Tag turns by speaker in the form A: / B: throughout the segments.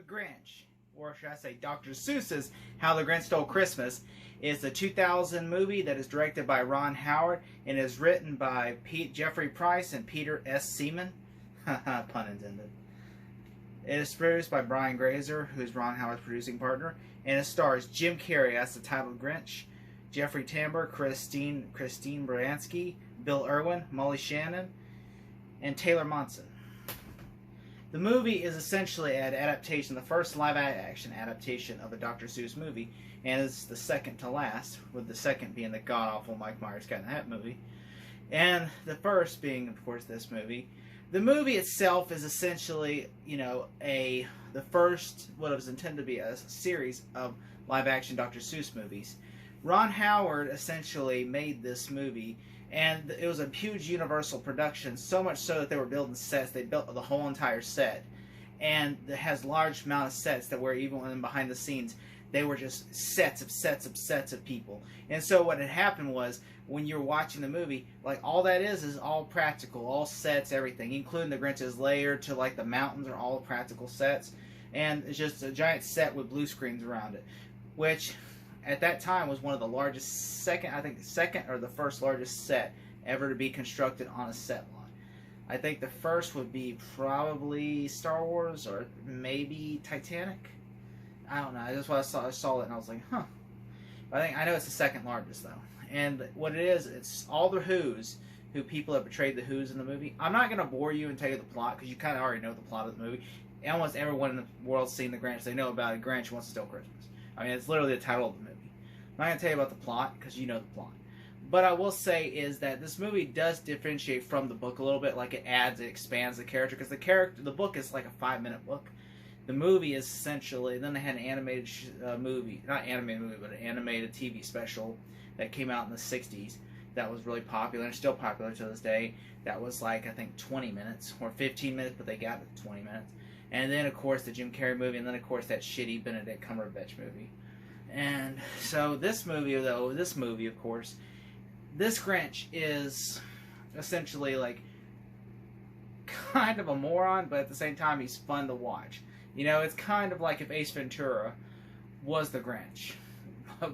A: Grinch, or should I say Dr. Seuss's How the Grinch Stole Christmas, is the 2000 movie that is directed by Ron Howard and is written by Jeffrey Price and Peter S. Seaman. Pun intended. It is produced by Brian Grazer, who's Ron Howard's producing partner, and it stars Jim Carrey as the titled Grinch, Jeffrey Tambor, Christine Baranski, Bill Irwin, Molly Shannon, and Taylor Monson. The movie is essentially an adaptation, the first live-action adaptation of a Dr. Seuss movie, and is the second to last, with the second being the god-awful Mike Myers Cat in the Hat movie, and the first being, of course, this movie. The movie itself is essentially, the first, what it was intended to be, a series of live-action Dr. Seuss movies. Ron Howard essentially made this movie, and it was a huge Universal production, so much so that they were building sets. They built the whole entire set, and it has large amount of sets that were, even when behind the scenes, they were just sets of people. And so what had happened was, when you're watching the movie, like, all that is all practical, all sets, everything, including the Grinch's lair to like the mountains are all practical sets, and it's just a giant set with blue screens around it, which at that time was one of the largest, second or the first largest set ever to be constructed on a set lot. I think the first would be probably Star Wars or maybe Titanic. I don't know. That's why I saw it and I was like, huh. I know it's the second largest though. And what it is, it's all the Who's, who people have portrayed the Who's in the movie. I'm not going to bore you and tell you the plot, because you kind of already know the plot of the movie. Almost everyone in the world's seen the Grinch. They know about it. Grinch Wants to Steal Christmas. I mean, it's literally the title of the movie. I'm not going to tell you about the plot, because you know the plot. But I will say is that this movie does differentiate from the book a little bit. Like, it expands the character, because the book is like a 5-minute book. The movie is essentially, then they had an animated movie, not animated movie, but an animated TV special that came out in the 60s that was really popular and still popular to this day. That was like, I think, 20 minutes or 15 minutes, but they got it to 20 minutes. And then, of course, the Jim Carrey movie, and then, of course, that shitty Benedict Cumberbatch movie. And so this movie, of course, this Grinch is essentially like kind of a moron, but at the same time, he's fun to watch. It's kind of like if Ace Ventura was the Grinch,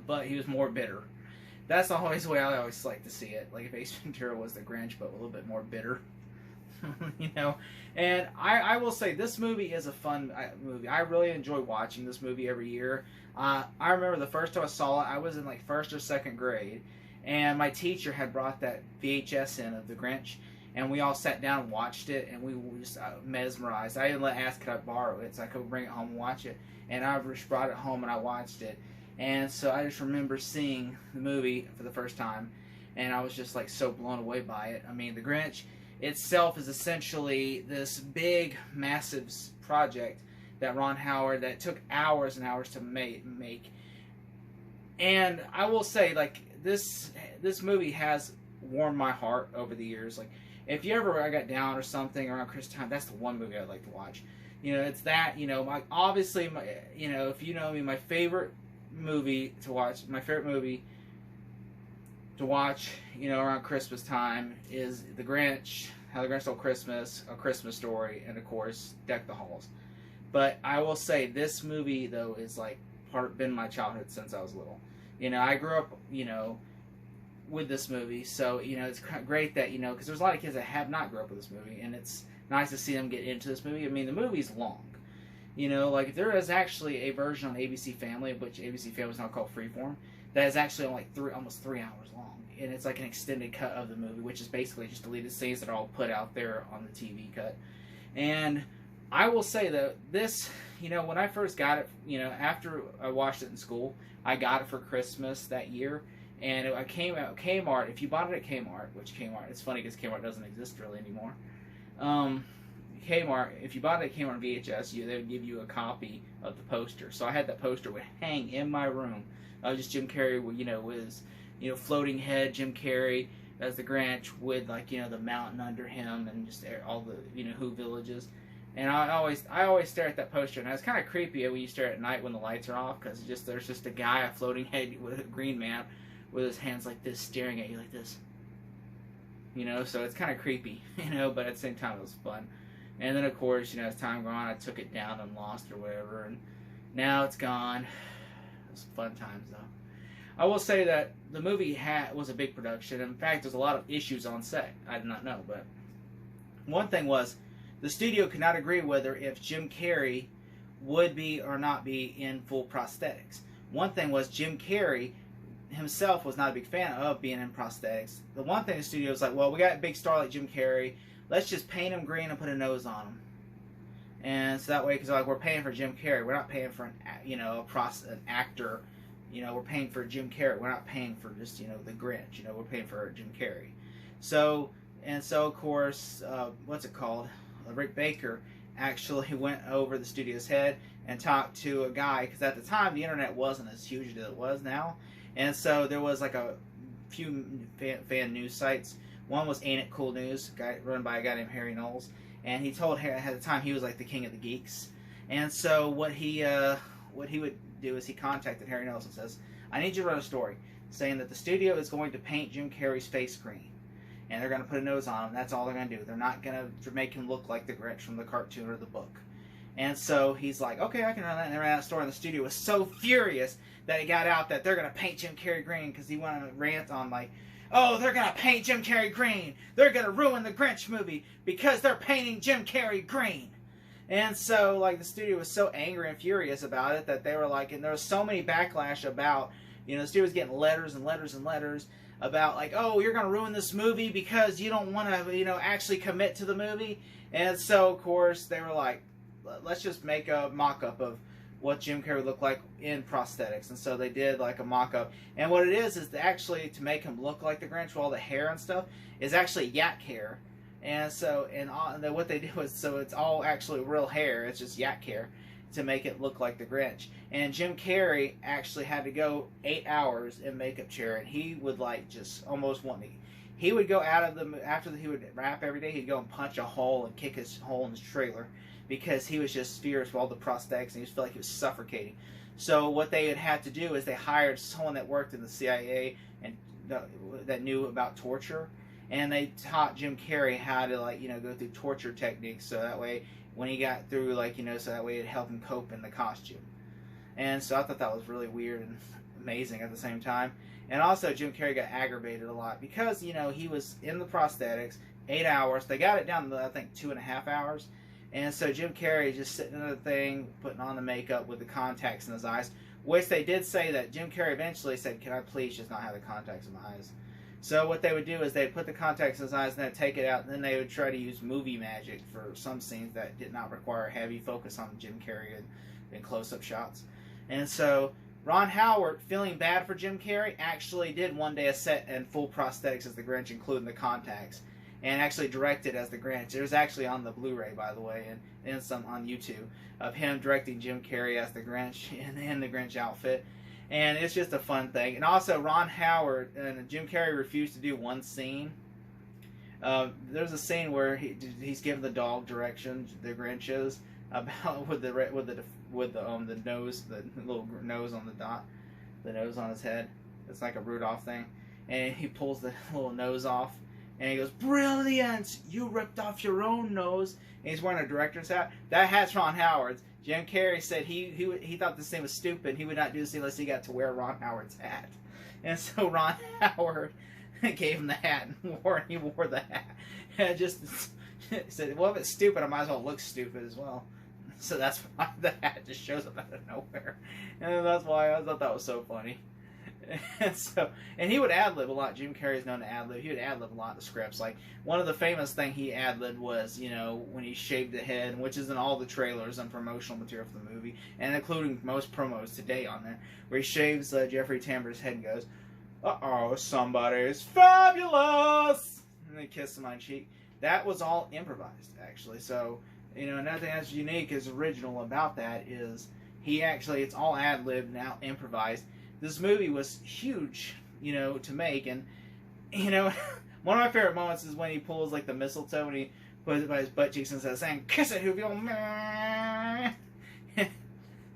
A: but he was more bitter. That's always the way I always like to see it. Like if Ace Ventura was the Grinch, but a little bit more bitter. And I will say this movie is a fun movie. I really enjoy watching this movie every year. I remember the first time I saw it, I was in like 1st or 2nd grade, and my teacher had brought that VHS in of the Grinch, and we all sat down and watched it, and we were just mesmerized. I even asked could I borrow it so I could bring it home and watch it, and I just brought it home and I watched it. And so I just remember seeing the movie for the first time, and I was just like so blown away by it. I mean, the Grinch itself is essentially this big, massive project that Ron Howard, that took hours and hours to make. And I will say, like, this movie has warmed my heart over the years. Like, if you ever I got down or something around Christmas time, that's the one movie I'd like to watch. It's that, if you know me, my favorite movie to watch around Christmas time is The Grinch, How the Grinch Stole Christmas, A Christmas Story, and of course Deck the Halls. But I will say this movie though is like been my childhood since I was little. I grew up with this movie, so it's great that because there's a lot of kids that have not grown up with this movie, and it's nice to see them get into this movie. I mean, the movie's long. Like there is actually a version on ABC Family, which ABC Family is now called Freeform, that is actually like almost 3 hours long, and it's like an extended cut of the movie, which is basically just deleted scenes that are all put out there on the TV cut. And I will say that this, when I first got it, after I watched it in school, I got it for Christmas that year, and it came out Kmart. If you bought it at Kmart, it's funny because Kmart doesn't exist really anymore. Kmart, if you bought it at Kmart VHS, they would give you a copy of the poster. So I had that poster would hang in my room. Just Jim Carrey, with his, floating head, Jim Carrey as the Grinch with the mountain under him and just all the Who villages. And I always stare at that poster, and it's kind of creepy when you stare at night when the lights are off, because there's just a guy, a floating head with a green man, with his hands like this, staring at you like this. So it's kind of creepy, but at the same time it was fun. And then, of course, you know, as time went on, I took it down and lost or whatever, and now it's gone. It was fun times, though. I will say that the movie was a big production. In fact, there's a lot of issues on set. I did not know, but one thing was the studio could not agree whether if Jim Carrey would be or not be in full prosthetics. One thing was Jim Carrey himself was not a big fan of being in prosthetics. The one thing the studio was like, well, we got a big star like Jim Carrey. Let's just paint him green and put a nose on him. And so that way, because like we're paying for Jim Carrey, we're not paying for an actor. You know, we're paying for Jim Carrey. We're not paying for just, you know, the Grinch. You know, we're paying for Jim Carrey. So of course, what's it called? Rick Baker actually went over the studio's head and talked to a guy, because at the time the internet wasn't as huge as it was now, and so there was like a few fan news sites. One was Ain't It Cool News, run by a guy named Harry Knowles, and he told Harry at the time he was like the king of the geeks. And so what he would do is he contacted Harry Knowles and says, I need you to write a story saying that the studio is going to paint Jim Carrey's face green, and they're going to put a nose on him. That's all they're going to do. They're not going to make him look like the Grinch from the cartoon or the book. And so he's like, okay, I can run that. And they ran that story, and the studio was so furious that it got out that they're going to paint Jim Carrey green, because he went on a rant on like, oh, they're going to paint Jim Carrey green. They're going to ruin the Grinch movie because they're painting Jim Carrey green. And so, like, the studio was so angry and furious about it that they were like, and there was so many backlash about, you know, the studio was getting letters and letters and letters about, like, oh, you're going to ruin this movie because you don't want to, you know, actually commit to the movie. And so, of course, they were like, let's just make a mock-up of what Jim Carrey would look like in prosthetics. And so they did, like, a mock-up. And what it is actually to make him look like the Grinch with all the hair and stuff is actually yak hair. And so, what they do is, so it's all actually real hair. It's just yak hair to make it look like the Grinch. And Jim Carrey actually had to go 8 hours in makeup chair, and he would like just almost want me. He would go out of he would rap every day. He'd go and punch a hole and kick his hole in his trailer because he was just fierce with all the prosthetics, and he just felt like he was suffocating. So what they had to do is they hired someone that worked in the CIA and that knew about torture. And they taught Jim Carrey how to, like, you know, go through torture techniques, so that way when he got through, like, you know, so that way it'd help him cope in the costume. And so I thought that was really weird and amazing at the same time. And also Jim Carrey got aggravated a lot because, you know, he was in the prosthetics 8 hours. They got it down to, I think, 2.5 hours. And so Jim Carrey just sitting in the thing, putting on the makeup with the contacts in his eyes, which they did say that Jim Carrey eventually said, can I please just not have the contacts in my eyes? So what they would do is they'd put the contacts in his eyes and then take it out, and then they would try to use movie magic for some scenes that did not require heavy focus on Jim Carrey and close-up shots. And so Ron Howard, feeling bad for Jim Carrey, actually did one day a set in full prosthetics as the Grinch, including the contacts, and actually directed as the Grinch. It was actually on the Blu-ray, by the way, and some on YouTube, of him directing Jim Carrey as the Grinch in the Grinch outfit. And it's just a fun thing. And also, Ron Howard and Jim Carrey refused to do one scene. There's a scene where he's giving the dog directions, the Grinch is, about with the nose, the little nose on the dot, the nose on his head. It's like a Rudolph thing, and he pulls the little nose off, and he goes, "Brilliant! You ripped off your own nose." And he's wearing a director's hat. That hat's Ron Howard's. Jim Carrey said he thought this thing was stupid. He would not do this unless he got to wear Ron Howard's hat. And so Ron Howard gave him the hat, and he wore the hat. And just said, well, if it's stupid, I might as well look stupid as well. So that's why the hat just shows up out of nowhere. And that's why I thought that was so funny. And he would ad-lib a lot. Jim Carrey's known to ad-lib. He would ad-lib a lot in the scripts. Like, one of the famous thing he ad-libbed was, you know, when he shaved the head, which is in all the trailers and promotional material for the movie, and including most promos today on there, where he shaves Jeffrey Tambor's head and goes, "Uh-oh, somebody's fabulous!" And they kiss him on the cheek. That was all improvised, actually. So, you know, another thing that's unique, is original about that, is it's all ad-libbed, now improvised. This movie was huge, you know, to make, and, you know, one of my favorite moments is when he pulls, like, the mistletoe, and he puts it by his butt cheeks and says, saying, "Kiss it, Hoovy."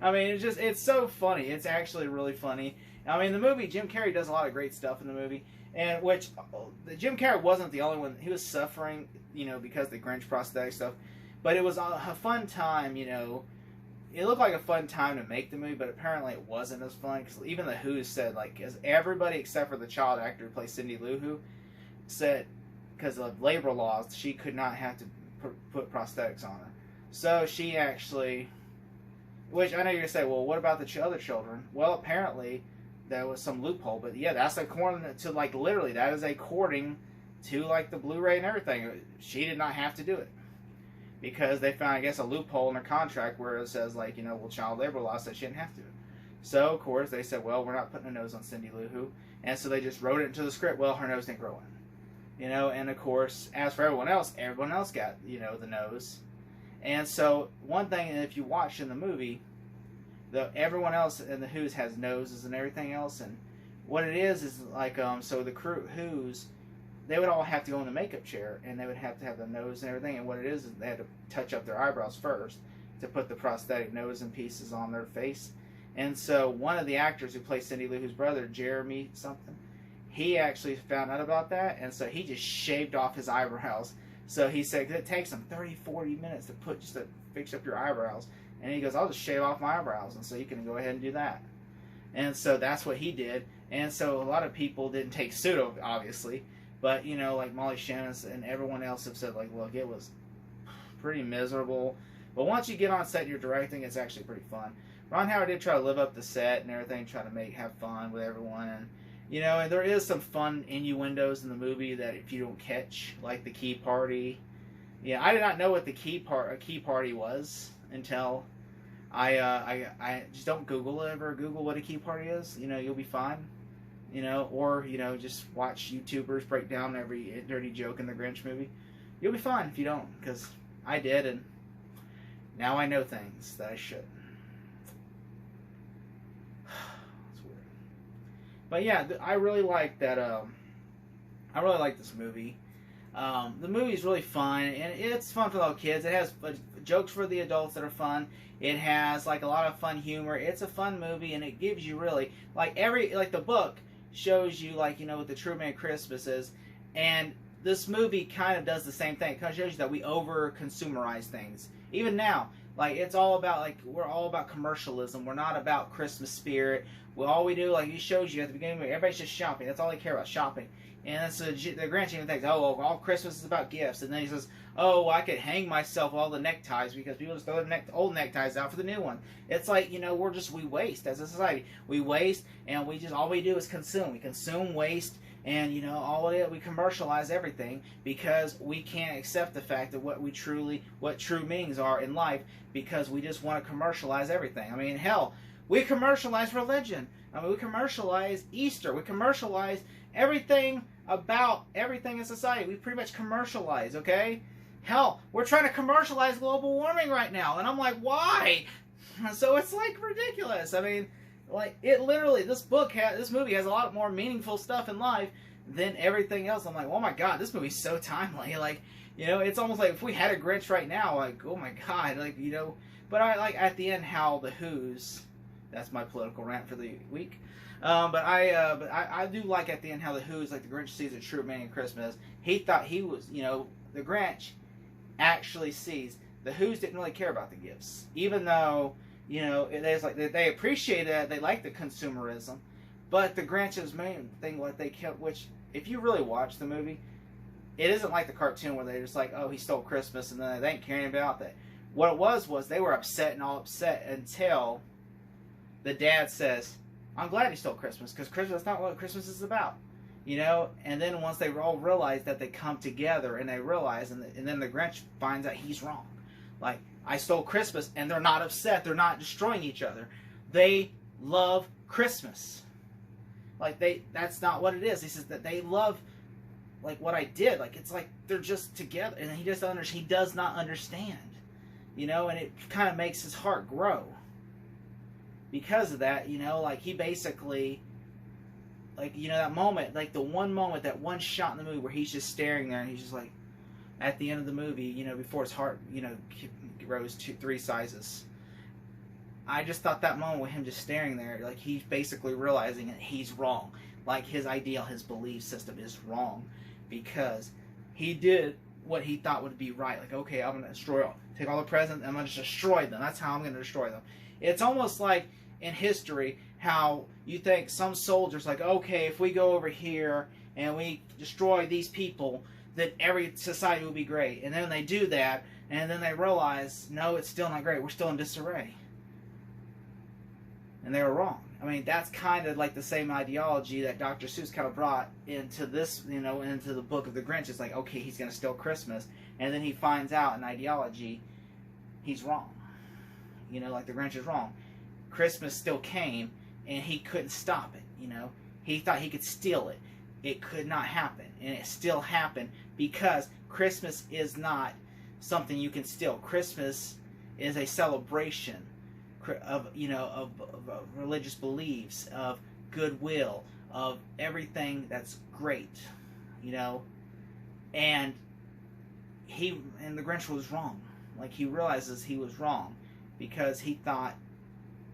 A: I mean, it's so funny. It's actually really funny. I mean, the movie, Jim Carrey does a lot of great stuff in the movie, and Jim Carrey wasn't the only one. He was suffering, you know, because of the Grinch prosthetic stuff. But it was a fun time, you know. It looked like a fun time to make the movie, but apparently it wasn't as fun, because even the Who said, like, as everybody except for the child actor who plays Cindy Lou Who said, because of labor laws, she could not have to put prosthetics on her. So she actually, which I know you're going to say, well, what about the other children? Well, apparently there was some loophole, but yeah, that's according to, like, literally, that is according to, like, the Blu-ray and everything. She did not have to do it, because they found, I guess, a loophole in her contract where it says, like, you know, well, child labor law says she didn't have to. So, of course, they said, well, we're not putting a nose on Cindy Lou Who, and so they just wrote it into the script, well, her nose didn't grow in. You know, and of course, as for everyone else got, you know, the nose. And so, one thing, if you watch in the movie, everyone else in the Who's has noses and everything else, and what it is like, so the crew Who's, they would all have to go in the makeup chair, and they would have to have the nose and everything, and what it is they had to touch up their eyebrows first to put the prosthetic nose and pieces on their face. And so, one of the actors who plays Cindy Lou Who's brother, Jeremy something, he actually found out about that, and so he just shaved off his eyebrows. So he said it takes him 30-40 minutes to fix up your eyebrows. And he goes, I'll just shave off my eyebrows, and so you can go ahead and do that. And so that's what he did. And so a lot of people didn't take suit, obviously. But, you know, like Molly Shannon and everyone else have said, like, look, it was pretty miserable. But once you get on set and you're directing, it's actually pretty fun. Ron Howard did try to live up the set and everything, try to have fun with everyone. And, you know, and there is some fun innuendos in the movie that if you don't catch, like the key party. Yeah, I did not know what the key party was until I just don't Google it. Ever Google what a key party is. You know, you'll be fine. You know, or, you know, just watch YouTubers break down every dirty joke in the Grinch movie. You'll be fine if you don't, because I did, and now I know things that I shouldn't. It's weird. But yeah, I really like that. I really like this movie. The movie's really fun, and it's fun for little kids. It has jokes for the adults that are fun. It has, like, a lot of fun humor. It's a fun movie, and it gives you really, like, the book shows you, like, you know, what the true meaning of Christmas is, and this movie kind of does the same thing. It kind of shows you that we over-consumerize things. Even now, like, it's all about, like, we're all about commercialism. We're not about Christmas spirit. Well, all we do, like, he shows you at the beginning of the movie, everybody's just shopping. That's all they care about, shopping. And so the Grinch even thinks, oh, well, all Christmas is about gifts. And then he says, oh, well, I could hang myself all the neckties because people just throw the old neckties out for the new one. It's like, you know, we waste as a society. We waste, and all we do is consume. We consume, waste, and, you know, we commercialize everything because we can't accept the fact of what true meanings are in life, because we just want to commercialize everything. I mean, hell, we commercialize religion. I mean, we commercialize Easter. We commercialize everything about everything in society. We pretty much commercialize, okay? Hell, we're trying to commercialize global warming right now, and I'm like, why? So it's, like, ridiculous. I mean, like, it literally, this movie has a lot more meaningful stuff in life than everything else. I'm like, oh my god, this movie's so timely. Like, you know, it's almost like if we had a Grinch right now, like, oh my god, like, you know. But I like at the end how the Who's, that's my political rant for the week. But I do like at the end how the Who's, like, the Grinch sees a true meaning of Christmas. He thought he was, you know, the Grinch actually sees the Who's didn't really care about the gifts, even though, you know, it's like they appreciated it, they like the consumerism, but the Grinch's main thing, what they kept, which if you really watch the movie, it isn't like the cartoon where they're just like, oh, he stole Christmas, and then they ain't caring about that. What it was they were upset until the dad says, I'm glad he stole Christmas, because Christmas is not what Christmas is about. You know, and then once they all realize that they come together and they realize, and then the Grinch finds out he's wrong. Like, I stole Christmas, and they're not upset. They're not destroying each other. They love Christmas. Like, that's not what it is. He says that they love, like, what I did. Like, it's like they're just together, and he does not understand. You know, and it kind of makes his heart grow. Because of that, you know, like, he basically, like, you know, that moment, like, the one moment, that one shot in the movie where he's just staring there, and he's just like, at the end of the movie, you know, before his heart, you know, grows 3 sizes. I just thought that moment with him just staring there, like, he's basically realizing that he's wrong. Like, his ideal, his belief system is wrong. Because he did what he thought would be right. Like, okay, I'm going to take all the presents, and I'm going to destroy them. That's how I'm going to destroy them. It's almost like in history how you think some soldiers, like, okay, if we go over here and we destroy these people, that every society will be great. And then they do that, and then they realize, no, it's still not great. We're still in disarray. And they were wrong. I mean, that's kind of like the same ideology that Dr. Seuss kind of brought into this, into the book of the Grinch. It's like, okay, he's going to steal Christmas. And then he finds out in ideology, he's wrong. Like the Grinch is wrong. Christmas still came, and he couldn't stop it, He thought he could steal it. It could not happen. And it still happened because Christmas is not something you can steal. Christmas is a celebration of religious beliefs, of goodwill, of everything that's great, and the Grinch was wrong. Like, he realizes he was wrong because he thought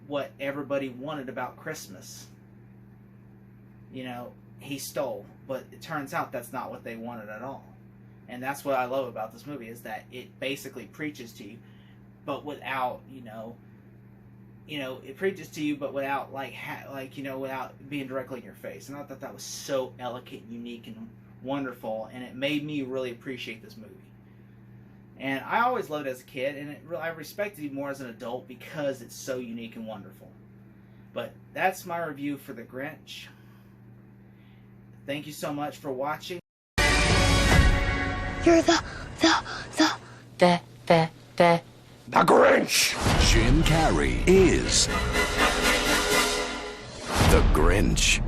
A: what everybody wanted about Christmas, he stole. But it turns out that's not what they wanted at all. And that's what I love about this movie, is that it basically preaches to you, but without, it preaches to you, but without without being directly in your face. And I thought that was so elegant, unique, and wonderful, and it made me really appreciate this movie. And I always loved it as a kid, and I respected it more as an adult because it's so unique and wonderful. But that's my review for The Grinch. Thank you so much for watching.
B: You're the
C: Grinch! Jim Carrey is the Grinch.